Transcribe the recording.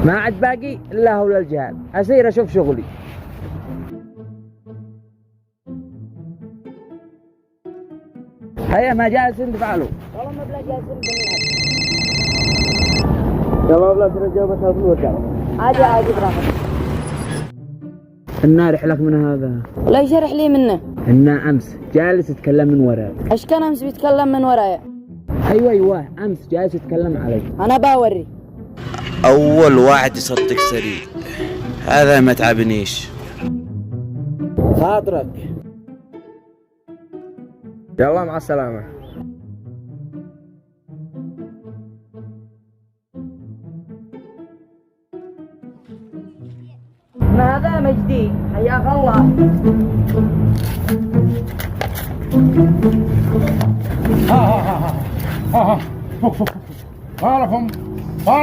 ما عاد باقي الا هو الجهاد، اسير اشوف شغلي. هيا ما جالس ندفع له. والله مبلغ جالسين بنلعب. يلا مبلغ ترجع فلوس. عادي براحتك. النار لك من هذا. لا يشرح لي منه. إنه أمس جالس يتكلم من وراي. ايش كان امس بيتكلم من ورايا؟ أيوة أمس جالس يتكلم علي. انا باوري. أول واحد يصدق سريع، هذا ما تعبنيش. خاطرك. يلا مع السلامة. ما هذا مجدي، حياك الله. ها ها ها ها ها ها